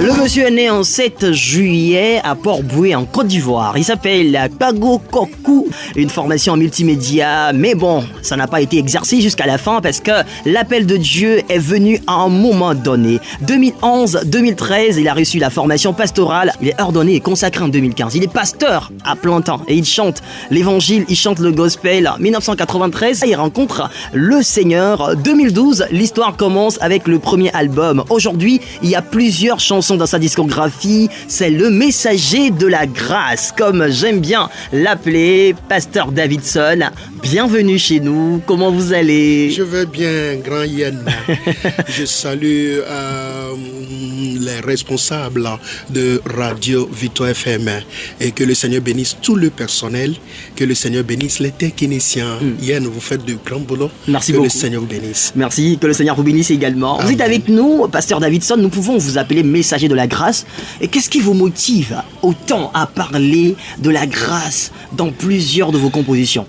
Le monsieur est né en 7 juillet à Port-Bouët en Côte d'Ivoire. Il s'appelle Kpago Kokou, une formation en multimédia. Mais bon, ça n'a pas été exercé jusqu'à la fin parce que l'appel de Dieu est venu à un moment donné. 2011-2013, il a reçu la formation pastorale. Il est ordonné et consacré en 2015. Il est pasteur à plein temps et il chante l'évangile, il chante le gospel. 1993, il rencontre le Seigneur. 2012, l'histoire commence avec le premier album. Aujourd'hui, il y a plusieurs chansons dans sa discographie. C'est le messager de la grâce, comme j'aime bien l'appeler, Pasteur Davidson. Bienvenue chez nous. Comment vous allez? Je vais bien, grand Yann. Je salue les responsables de Radio Victoire FM et que le Seigneur bénisse tout le personnel, que le Seigneur bénisse les techniciens. Yann, vous faites de grands boulot. Merci beaucoup. Que le Seigneur vous bénisse. Merci, que le Seigneur vous bénisse également. Amen. Vous êtes avec nous, Pasteur Davidson. Nous pouvons vous appeler messager de la grâce. Et qu'est-ce qui vous motive autant à parler de la grâce dans plusieurs de vos compositions?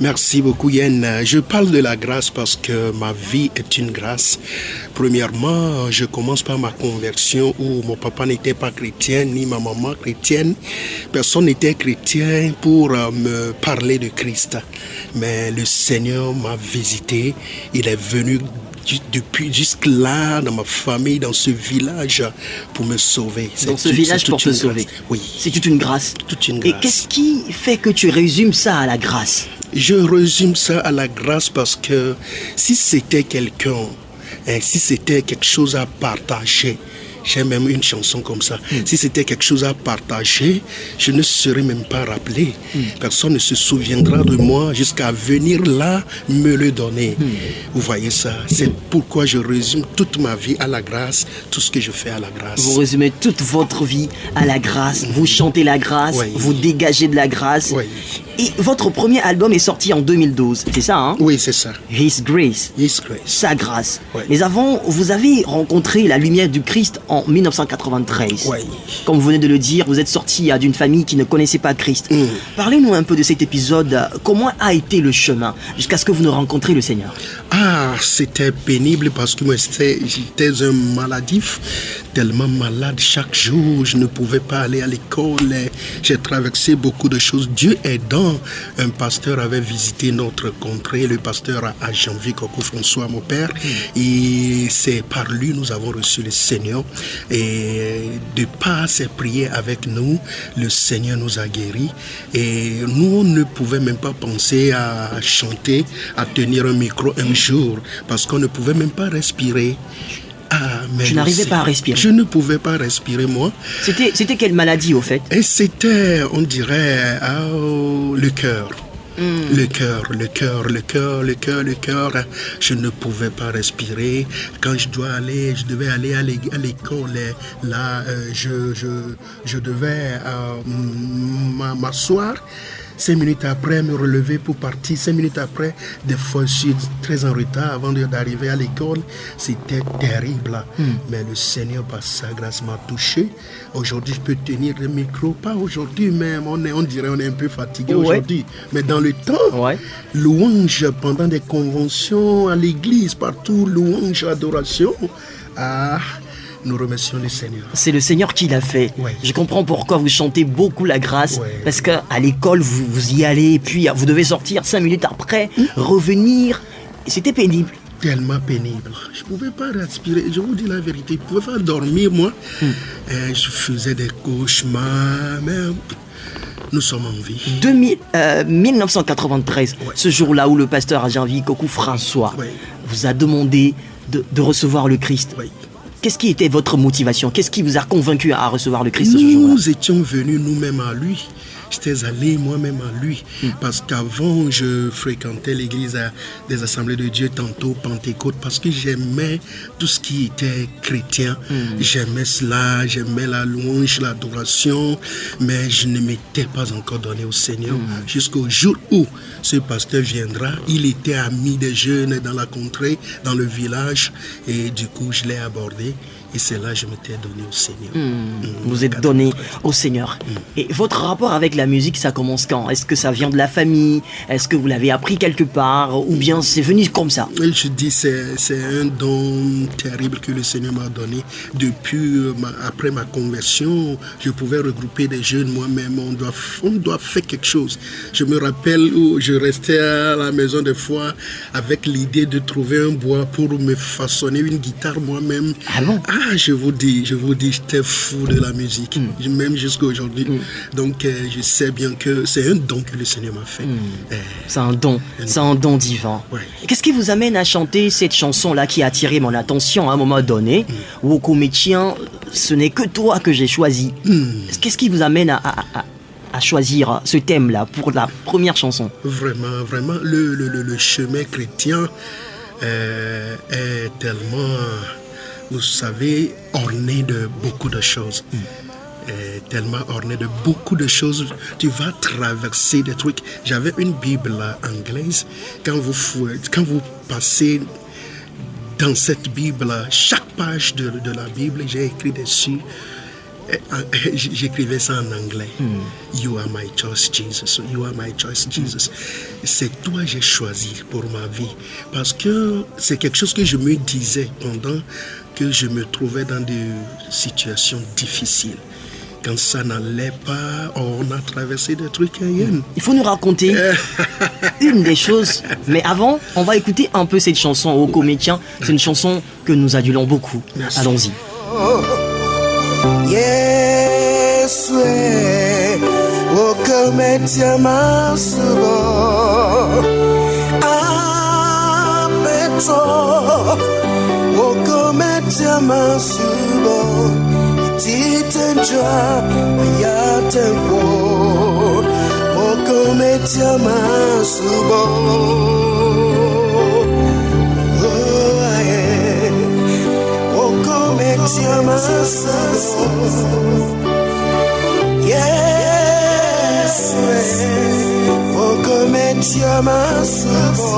Merci beaucoup, Yann. Je parle de la grâce parce que ma vie est une grâce. Premièrement, je commence par ma conversion où mon papa n'était pas chrétien, ni ma maman chrétienne. Personne n'était chrétien pour me parler de Christ. Mais le Seigneur m'a visité. Il est venu depuis jusque-là, dans ma famille, dans ce village, pour me sauver. Dans ce village pour te sauver. Oui. C'est toute une grâce. Toute une grâce. Et qu'est-ce qui fait que tu résumes ça à la grâce? Je résume ça à la grâce parce que si c'était quelqu'un, si c'était quelque chose à partager, j'ai même une chanson comme ça. Si c'était quelque chose à partager, je ne serais même pas rappelé. Personne ne se souviendra de moi jusqu'à venir là me le donner. Vous voyez ça? C'est pourquoi je résume toute ma vie à la grâce, tout ce que je fais à la grâce. Vous résumez toute votre vie à la grâce. Vous chantez la grâce, vous dégagez de la grâce. Et votre premier album est sorti en 2012, c'est ça, hein? Oui, c'est ça. His Grace. His Grace. Sa grâce. Mais avant, vous avez rencontré la lumière du Christ en 1993. Comme vous venez de le dire, vous êtes sorti d'une famille qui ne connaissait pas Christ. Parlez-nous un peu de cet épisode. Comment a été le chemin jusqu'à ce que vous ne rencontriez le Seigneur? Ah, c'était pénible parce que moi, j'étais un maladif, tellement malade chaque jour. Je ne pouvais pas aller à l'école. J'ai traversé beaucoup de choses. Dieu aidant. Un pasteur avait visité notre contrée, le pasteur à Janvier Kokou François, mon père, et c'est par lui nous avons reçu le Seigneur. Et de par ses prières avec nous, le Seigneur nous a guéris. Et nous, on ne pouvait même pas penser à chanter, à tenir un micro un jour, parce qu'on ne pouvait même pas respirer. Ah, mais je n'arrivais pas à respirer. Je ne pouvais pas respirer, moi. C'était quelle maladie, au fait? Et c'était, on dirait, le cœur. Le cœur. Je ne pouvais pas respirer. Quand je devais aller à l'école. Là, je devais m'asseoir. 5 minutes après, me relever pour partir. 5 minutes après, des fois, je suis très en retard avant d'arriver à l'école. C'était terrible. Mais le Seigneur, par sa grâce, m'a touché. Aujourd'hui, je peux tenir le micro. Pas aujourd'hui même. On dirait qu'on est un peu fatigué aujourd'hui. Mais dans le temps, louange pendant des conventions à l'église, partout, louange, adoration. Nous remercions le Seigneur. C'est le Seigneur qui l'a fait. Je comprends pourquoi vous chantez beaucoup la grâce. Parce qu'à l'école, vous y allez, et puis vous devez sortir 5 minutes après, revenir. C'était pénible. Tellement pénible. Je ne pouvais pas respirer. Je vous dis la vérité. Je ne pouvais pas dormir, moi. Je faisais des cauchemars. Mais nous sommes en vie. 1993, ce jour-là où le pasteur à Janvier Kokou François vous a demandé de recevoir le Christ. Qu'est-ce qui était votre motivation? Qu'est-ce qui vous a convaincu à recevoir le Christ ce jour-là? Nous étions venus nous-mêmes à lui. J'étais allé moi-même à lui. Parce qu'avant, je fréquentais l'église des Assemblées de Dieu, tantôt Pentecôte, parce que j'aimais tout ce qui était chrétien. J'aimais cela, j'aimais la louange, l'adoration, mais je ne m'étais pas encore donné au Seigneur. Jusqu'au jour où ce pasteur viendra, il était ami des jeunes dans la contrée, dans le village, et du coup, je l'ai abordé. Et c'est là que je m'étais donné au Seigneur. Vous êtes donné au Seigneur. Et votre rapport avec la musique, ça commence quand? Est-ce que ça vient de la famille? Est-ce que vous l'avez appris quelque part? Ou bien c'est venu comme ça? Et je dis, c'est un don terrible que le Seigneur m'a donné. Depuis, après ma conversion, je pouvais regrouper des jeunes moi-même. On doit faire quelque chose. Je me rappelle où je restais à la maison des fois avec l'idée de trouver un bois pour me façonner une guitare moi-même. Ah bon? Ah, je vous dis, j'étais fou de la musique, même jusqu'à aujourd'hui. Donc, je sais bien que c'est un don que le Seigneur m'a fait. C'est un don divin. Ouais. Qu'est-ce qui vous amène à chanter cette chanson-là qui a attiré mon attention à un moment donné? Woko Métien, ce n'est que toi que j'ai choisi. Qu'est-ce qui vous amène à choisir ce thème-là pour la première chanson? Vraiment, le chemin chrétien est tellement, vous savez, orné de beaucoup de choses. Tellement orné de beaucoup de choses. Tu vas traverser des trucs. J'avais une Bible anglaise. Quand vous passez dans cette Bible, chaque page de la Bible, j'ai écrit dessus. J'écrivais ça en anglais. You are my choice, Jesus. You are my choice, Jesus. C'est toi que j'ai choisi pour ma vie. Parce que c'est quelque chose que je me disais pendant que je me trouvais dans des situations difficiles. Quand ça n'allait pas, on a traversé des trucs ailleurs. Il faut nous raconter une des choses. Mais avant, on va écouter un peu cette chanson au Comédien. C'est une chanson que nous adulons beaucoup. Merci. Allons-y. Yes, au Comédien Masubo. Au Comédien Masubo. Titenja yatembo okometia masubo okometia masubo yes okometia masubo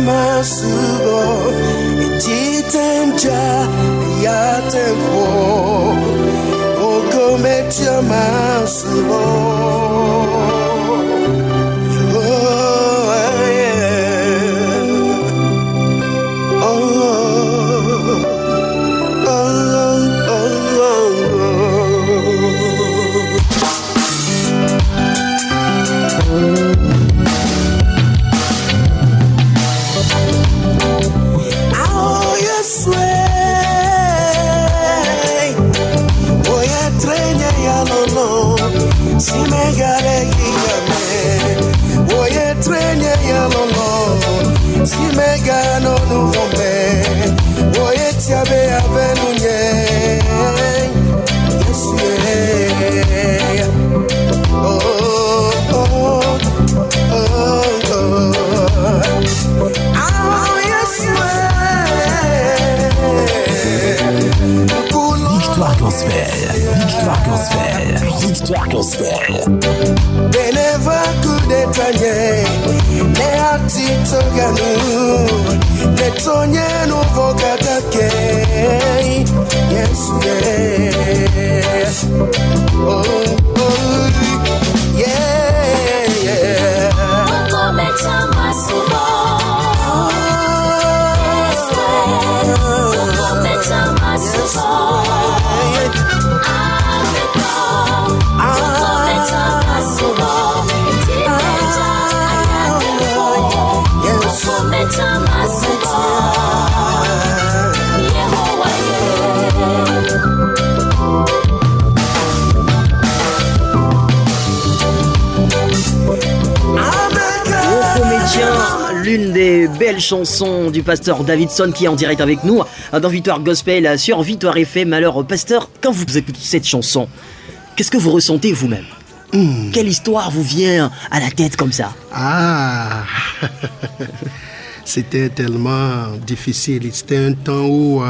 Masubo, Titenja yatembo, okometia masubo. Oh yeah, oh, si me gare yame, oye trenya yalolo, si me gano nuvome, oye tiabe avenunye, yes yeah, oh oh oh oh, ah yes Victoire Gospel. Victoire Gospel. Beneva kudetanye, ne atito ganu, ne tonye no vokatake, yes yeah, oh oh yeah yeah. Okometa masubo, okometa masubo. L'une des belles chansons du pasteur Davidson qui est en direct avec nous dans Victoire Gospel sur Victoire FM. Alors pasteur, quand vous écoutez cette chanson, qu'est-ce que vous ressentez vous-même? Quelle histoire vous vient à la tête comme ça? Ah C'était tellement difficile. C'était un temps où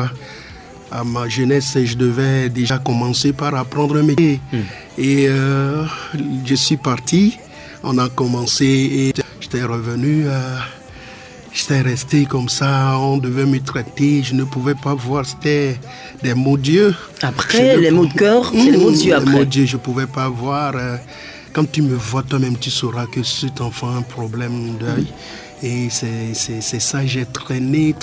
à ma jeunesse, je devais déjà commencer par apprendre un métier. Et je suis parti, on a commencé et j'étais revenu J'étais resté comme ça, on devait me traiter, je ne pouvais pas voir, c'était des mots Dieu. Après, les mots de cœur, c'est les mots de Dieu après. Les mots de Dieu, je ne pouvais pas voir. Quand tu me vois toi-même, tu sauras que cet enfant a un problème d'œil. Et c'est ça, j'ai traîné.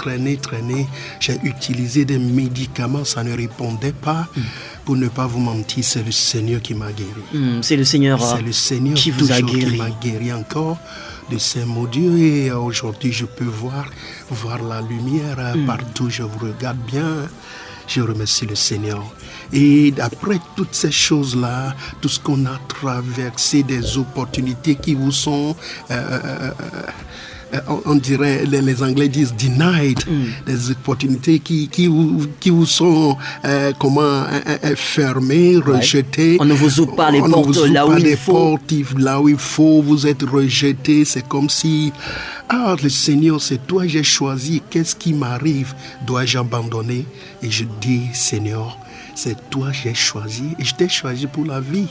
J'ai utilisé des médicaments, ça ne répondait pas. Pour ne pas vous mentir, c'est le Seigneur qui m'a guéri. C'est le Seigneur, qui vous a guéri. Qui m'a guéri encore de ces mots Dieu. Et aujourd'hui, je peux voir la lumière partout. Je vous regarde bien. Je remercie le Seigneur. Et après toutes ces choses-là, tout ce qu'on a traversé, des opportunités qui vous sont... on dirait, les Anglais disent denied, des opportunités qui vous sont fermées, rejetées. On ne vous ouvre pas les portes là où il faut. Vous êtes rejeté. C'est comme si, le Seigneur, c'est toi que j'ai choisi. Qu'est-ce qui m'arrive? Dois-je abandonner? Et je dis, Seigneur, c'est toi que j'ai choisi. Et je t'ai choisi pour la vie.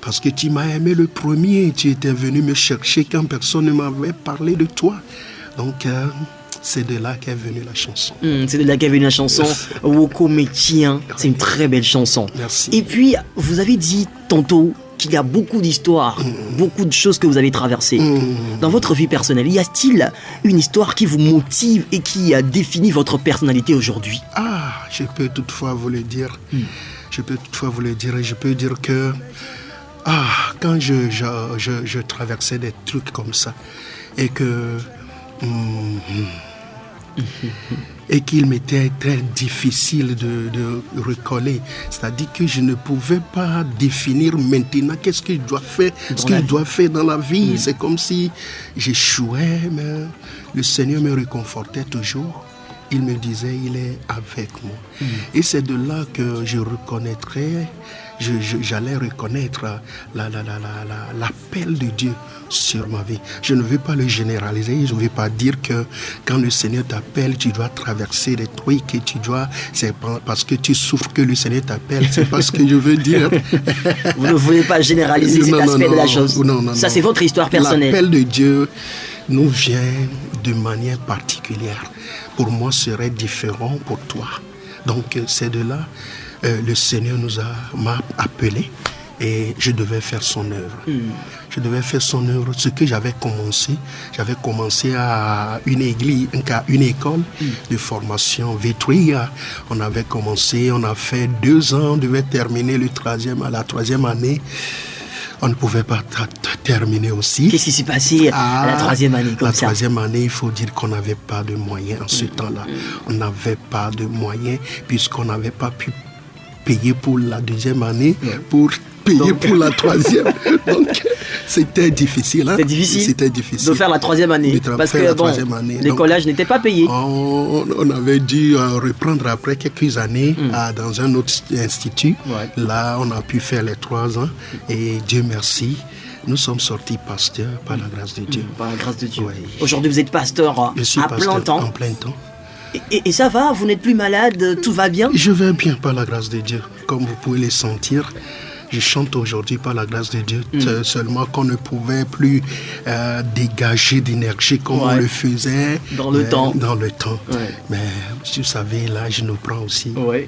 Parce que tu m'as aimé le premier, tu étais venu me chercher quand personne ne m'avait parlé de toi. Donc, c'est de là qu'est venue la chanson. C'est de là qu'est venue la chanson. Woko Metien, c'est une très belle chanson. Merci. Et puis, vous avez dit tantôt qu'il y a beaucoup d'histoires, beaucoup de choses que vous avez traversées. Dans votre vie personnelle, y a-t-il une histoire qui vous motive et qui a défini votre personnalité aujourd'hui? Je peux toutefois vous le dire. Je peux dire que... quand je traversais des trucs comme ça et que et qu'il m'était très difficile de recoller, c'est-à-dire que je ne pouvais pas définir maintenant qu'est-ce qu'il doit faire dans la vie. C'est comme si j'échouais, mais le Seigneur me réconfortait toujours. Il me disait, il est avec moi. Et c'est de là que je reconnaîtrais, j'allais reconnaître l'appel de Dieu sur ma vie. Je ne veux pas le généraliser, je ne veux pas dire que quand le Seigneur t'appelle, tu dois traverser des trucs et c'est parce que tu souffres que le Seigneur t'appelle, c'est pas ce que je veux dire. Vous ne voulez pas généraliser cet aspect de la chose. Ça, c'est votre histoire personnelle. L'appel de Dieu nous vient de manière particulière. Pour moi, serait différent pour toi. Donc, c'est de là, le Seigneur m'a appelé et je devais faire son œuvre. Je devais faire son œuvre. Ce que j'avais commencé à une école de formation Vitria. On avait commencé, on a fait 2 ans, on devait terminer à la 3e année. On ne pouvait pas terminer aussi. Qu'est-ce qui s'est passé à la 3e année comme ça? La 3e année, il faut dire qu'on n'avait pas de moyens en ce temps-là. On n'avait pas de moyens puisqu'on n'avait pas pu payer pour la 2e année pour payer pour la 3e. Donc, c'était difficile. C'était difficile. De faire la 3e année. Parce que les collages n'étaient pas payés. On avait dû reprendre après quelques années dans un autre institut. Là, on a pu faire les 3 ans. Et Dieu merci, nous sommes sortis pasteurs par la grâce de Dieu. Par la grâce de Dieu. Oui. Aujourd'hui, vous êtes pasteur plein temps. En plein temps. Et ça va? Vous n'êtes plus malade? Tout va bien? Je vais bien par la grâce de Dieu. Comme vous pouvez le sentir, je chante aujourd'hui par la grâce de Dieu. Seulement qu'on ne pouvait plus dégager d'énergie comme on le faisait dans le temps. Ouais. Mais vous savez, l'âge nous prend aussi. Ouais.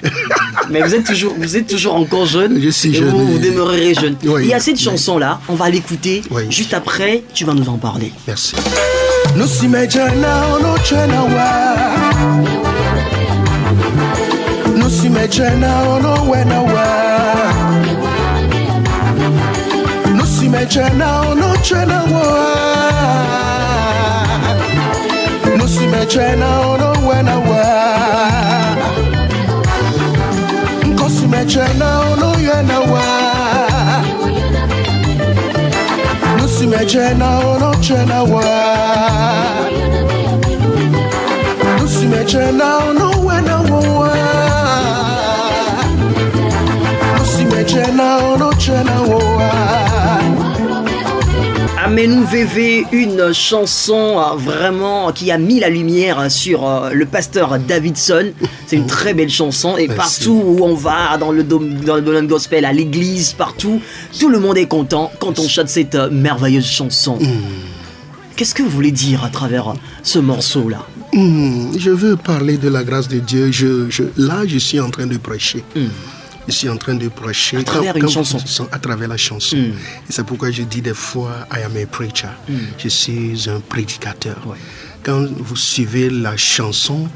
Mais vous êtes toujours encore jeune. Je suis jeune. Vous demeurerez jeune. Oui. Il y a cette chanson-là, on va l'écouter. Oui. Juste après, tu vas nous en parler. Merci. Amène-nous VV, une chanson vraiment qui a mis la lumière sur le pasteur Davidson. C'est une très belle chanson et partout où on va, dans le domaine gospel, à l'église, partout, tout le monde est content quand on chante cette merveilleuse chanson. Qu'est-ce que vous voulez dire à travers ce morceau-là? Je veux parler de la grâce de Dieu. Là, je suis en train de prêcher. Je suis en train de prêcher à travers une chanson. À travers la chanson. Et c'est pourquoi je dis des fois, I am a preacher. Je suis un prédicateur. Ouais. Quand vous suivez la chanson,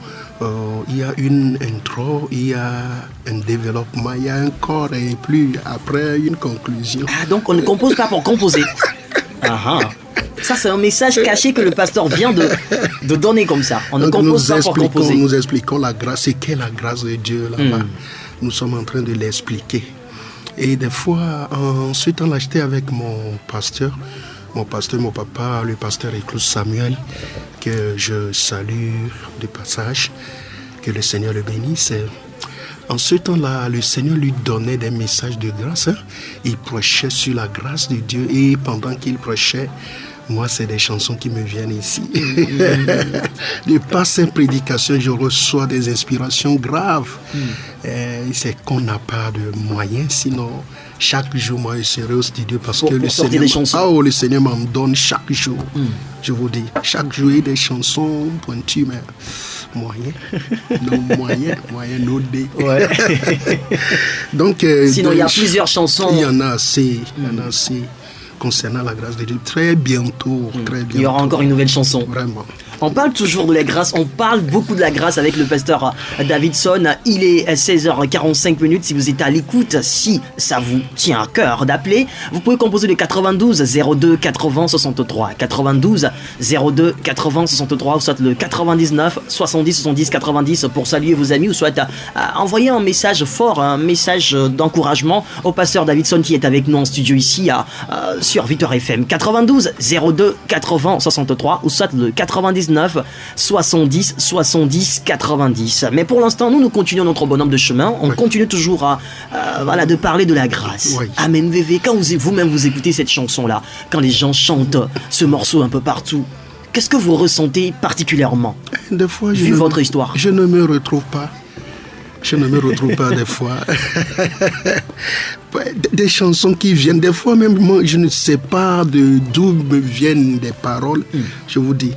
il y a une intro, il y a un développement, il y a un corps et puis après une conclusion. Ah, donc on ne compose pas pour composer. Ça, c'est un message caché que le pasteur vient de donner comme ça. On ne Donc, compose pas pour composer. Nous expliquons la grâce, c'est qu'est la grâce de Dieu là-bas. Nous sommes en train de l'expliquer. Et des fois, ensuite, on l'a acheté avec mon pasteur, mon papa, le pasteur Écluse Samuel, que je salue de passage, que le Seigneur le bénisse. En ce temps-là, le Seigneur lui donnait des messages de grâce. Il prêchait sur la grâce de Dieu et pendant qu'il prêchait, moi, c'est des chansons qui me viennent ici. De par ces prédications, je reçois des inspirations graves. C'est qu'on n'a pas de moyens, sinon chaque jour, moi, je serai au studio parce que le Seigneur m'en donne chaque jour. Je vous dis, chaque jour, il y a des chansons pointues, mais moyen, no day. Ouais. Donc, sinon, il y a plusieurs chansons. Il y en a assez, concernant la grâce de Dieu. Très bientôt. Il y aura encore une nouvelle chanson. Vraiment. On parle toujours de la grâce, on parle beaucoup de la grâce avec le pasteur Davidson. Il est 16h45. Si vous êtes à l'écoute, si ça vous tient à cœur d'appeler, vous pouvez composer le 92 02 80 63. 92 02 80 63 ou soit le 99 70 70 90 pour saluer vos amis ou soit envoyer un message fort, un message d'encouragement au pasteur Davidson qui est avec nous en studio ici sur Victoire FM. 92 02 80 63 ou soit le 99 70 70 90. Mais pour l'instant, nous continuons notre bonhomme de chemin. On continue toujours à de parler de la grâce. Oui. Amen VV. Quand vous-même vous écoutez cette chanson-là, quand les gens chantent ce morceau un peu partout, qu'est-ce que vous ressentez particulièrement? Des fois, vu votre histoire. Je ne me retrouve pas. Des fois. Des chansons qui viennent. Des fois même, moi, je ne sais pas d'où me viennent des paroles. Je vous dis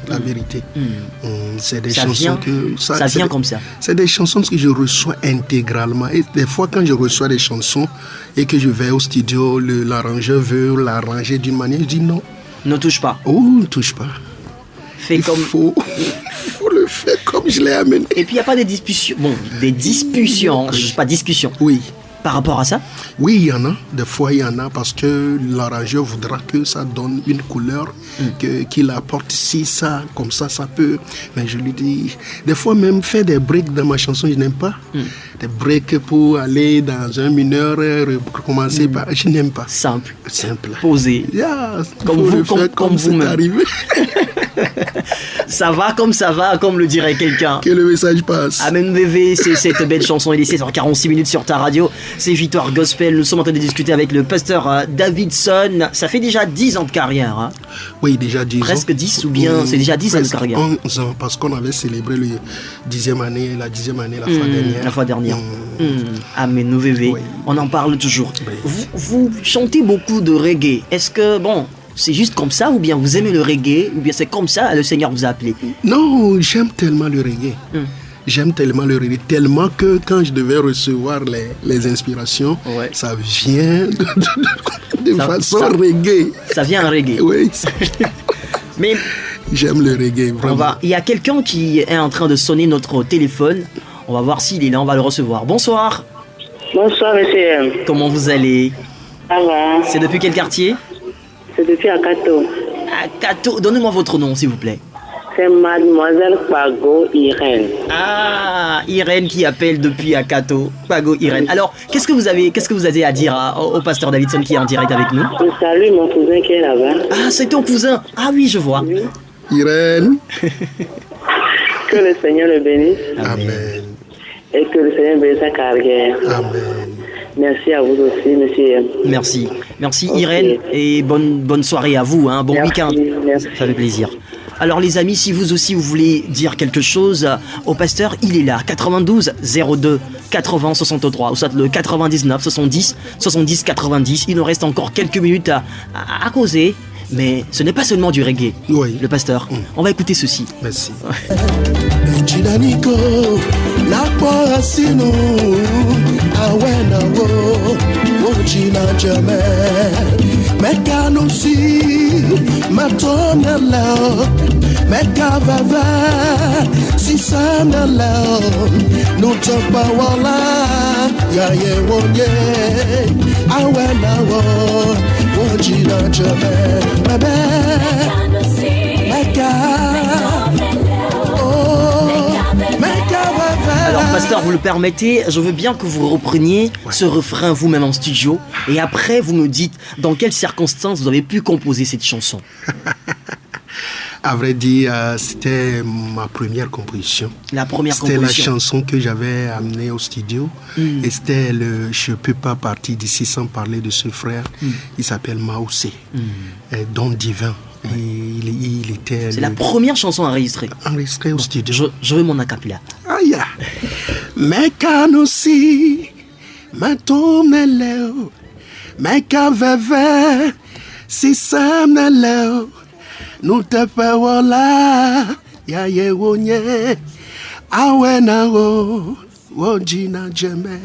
la vérité. C'est des chansons ça vient comme ça. C'est des chansons que je reçois intégralement. Et des fois, quand je reçois des chansons et que je vais au studio, l'arrangeur veut l'arranger d'une manière, je dis non. Ne touche pas. Oh, ne touche pas. Fais comme... faut le faire comme je l'ai amené. Et puis il n'y a pas des discussions. Bon, des discussions, pas discussion. Oui. Par rapport à ça? Oui, il y en a. Des fois, il y en a parce que l'arrangeur voudra que ça donne une couleur, qu'il apporte si ça, comme ça peut. Mais je lui dis, des fois même faire des breaks dans ma chanson, je n'aime pas. Des breaks pour aller dans un mineur, recommencer par... Je n'aime pas. Simple. Posé. Yeah, comme vous-même. Arrivé. Ça va, comme le dirait quelqu'un. Que le message passe. Amen VV, c'est cette belle chanson. Il est 16h46 sur ta radio. C'est Victoire Gospel. Nous sommes en train de discuter avec le pasteur Davidson. Ça fait déjà 10 ans de carrière. Hein? Oui, déjà 10 ans. Presque 10 ou bien c'est déjà 10 ans de carrière. 11 ans, parce qu'on avait célébré la 10e année la fois dernière. Amen VV. Oui. On en parle toujours. Oui. Vous chantez beaucoup de reggae. Est-ce que, c'est juste comme ça ou bien vous aimez le reggae ou bien c'est comme ça le Seigneur vous a appelé? Non, j'aime tellement le reggae. J'aime tellement le reggae, tellement que quand je devais recevoir les inspirations, ça vient de façon reggae. Ça vient en reggae. Oui. Mais j'aime le reggae, vraiment. Il y a quelqu'un qui est en train de sonner notre téléphone. On va voir s'il est là, on va le recevoir. Bonsoir. Bonsoir, monsieur. Comment vous allez? Ça va. C'est depuis quel quartier? C'est depuis Akato. Akato, donnez-moi votre nom, s'il vous plaît. C'est mademoiselle Pago Irène. Ah, Irène qui appelle depuis Akato. Pago Irène. Alors, qu'est-ce que vous avez à dire au pasteur Davidson qui est en direct avec nous? Je salue mon cousin qui est là-bas. Ah, c'est ton cousin. Ah oui, je vois. Oui. Irène. Que le Seigneur le bénisse. Amen. Et que le Seigneur bénisse sa carrière. Amen. Merci à vous aussi, monsieur. Merci okay. Irène, et bonne soirée à vous, hein. Bon week-end. Merci. Ça fait plaisir. Alors les amis, si vous aussi vous voulez dire quelque chose au pasteur, il est là, 92 02 80 63, ou soit le 99 70 70 90. Il nous reste encore quelques minutes à causer. Mais ce n'est pas seulement du reggae, Oui. le pasteur. On va écouter ceci. Merci. Ejinaniko, nakpo asinu, awenawo, ojina jame, mekanusi, matonelo, mekavava, sisanelo, nutapawala, yaye wonye, awenawo, ojina jame, bebe, meka. Alors pasteur, vous le permettez, je veux bien que vous repreniez ce refrain vous-même en studio et après vous me dites dans quelles circonstances vous avez pu composer cette chanson. À vrai dire, c'était ma première composition. La première C'était composition. la chanson que j'avais amenée au studio. Et c'était le Je ne peux pas partir d'ici sans parler de ce frère. Il s'appelle Maoussé, don divin. Et il était C'est la première chanson enregistrée. enregistré au studio. Je veux mon acapella. Aïe! Mekanusi, matomneleo, mekaveve, sisamneleo, nutepewala, yaye wonye, awenao, wojina jeme.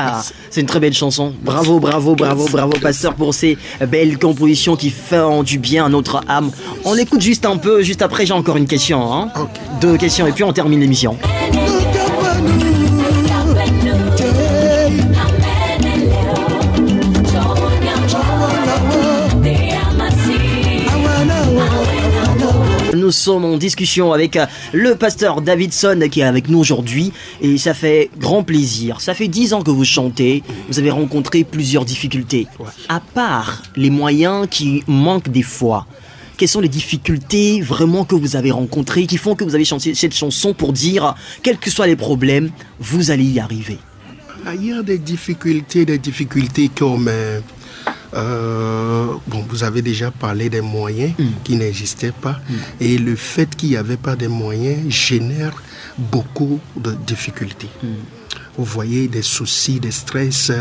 Ah, c'est une très belle chanson. Bravo, bravo, bravo, bravo, pasteur, pour ces belles compositions qui font du bien à notre âme. On écoute juste un peu, juste après j'ai encore une question. Hein. Ok. 2 questions et puis on termine l'émission. Nous sommes en discussion avec le pasteur Davidson qui est avec nous aujourd'hui et ça fait grand plaisir. Ça fait 10 ans que vous chantez, vous avez rencontré plusieurs difficultés. À part les moyens qui manquent des fois, quelles sont les difficultés vraiment que vous avez rencontrées qui font que vous avez chanté cette chanson pour dire, quels que soient les problèmes, vous allez y arriver? Il y a des difficultés comme... bon, vous avez déjà parlé des moyens qui n'existaient pas et le fait qu'il n'y avait pas de moyens génère beaucoup de difficultés. Vous voyez des soucis, des stress,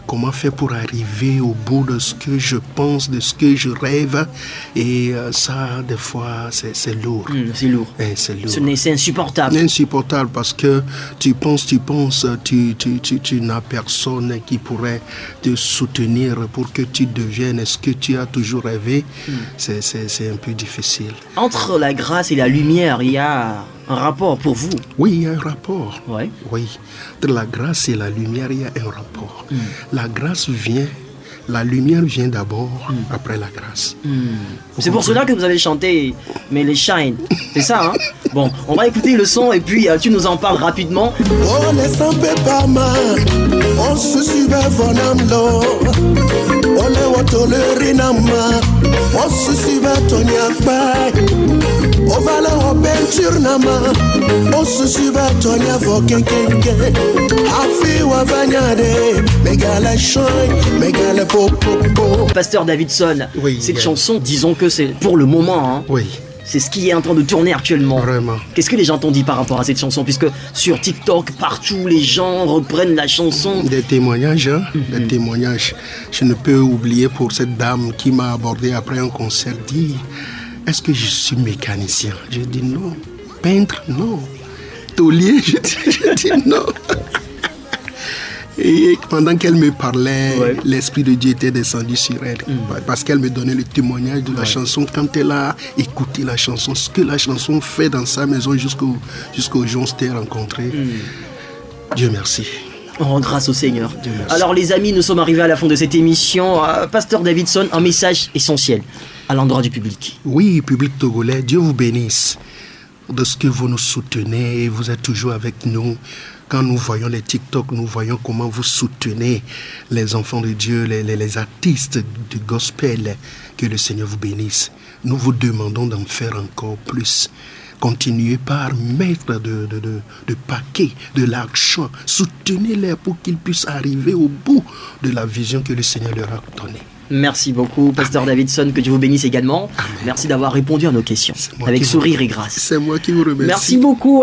comment faire pour arriver au bout de ce que je pense, de ce que je rêve et ça, des fois, c'est lourd. C'est lourd. C'est lourd. C'est insupportable. Insupportable parce que tu penses, tu n'as personne qui pourrait te soutenir pour que tu deviennes ce que tu as toujours rêvé. C'est un peu difficile. Entre la grâce et la lumière, il y a un rapport pour vous. Oui, il y a un rapport. Ouais. Oui, entre la grâce et la lumière, il y a un rapport. La grâce vient, la lumière vient d'abord, après la grâce. C'est pour cela que vous avez chanté Mais les Shine. C'est ça, hein? Bon, on va écouter le son et puis tu nous en parles rapidement. Oh, les sampepama, on se suivait vonamlo. Oh, les watolerinama, on se suivait tonyakba. Oh, vala en peinture nama, on se suivait tonya vokenkenge. Afi wa vanyade, megala shine, megala popopo. Pasteur Davidson, Oui, cette oui. chanson, disons que c'est pour le moment, hein, Oui, c'est ce qui est en train de tourner actuellement. vraiment. Qu'est-ce que les gens t'ont dit par rapport à cette chanson? Puisque sur TikTok, partout, les gens reprennent la chanson. Des témoignages, hein, des témoignages. Je ne peux oublier pour cette dame qui m'a abordé après un concert, dit est-ce que je suis mécanicien? J'ai dit non. Peintre? Non. Taulier? Je dis non. Et pendant qu'elle me parlait, l'Esprit de Dieu était descendu sur elle. Parce qu'elle me donnait le témoignage de la chanson. Quand elle a écouté la chanson, ce que la chanson fait dans sa maison jusqu'au jour où on s'était rencontrés. Dieu merci. On rend grâce au Seigneur. Dieu merci. Alors les amis, nous sommes arrivés à la fin de cette émission. Pasteur Davidson, un message essentiel à l'endroit du public. Oui, public togolais, Dieu vous bénisse de ce que vous nous soutenez. Vous êtes toujours avec nous. Quand nous voyons les TikTok, nous voyons comment vous soutenez les enfants de Dieu, les artistes du gospel. Que le Seigneur vous bénisse. Nous vous demandons d'en faire encore plus. Continuez par mettre de paquets, de l'argent. Soutenez-les pour qu'ils puissent arriver au bout de la vision que le Seigneur leur a donnée. Merci beaucoup, Pasteur Davidson, que Dieu vous bénisse également. Amen. Merci d'avoir répondu à nos questions C'est moi avec qui vous- sourire et grâce. C'est moi qui vous remercie. Merci beaucoup.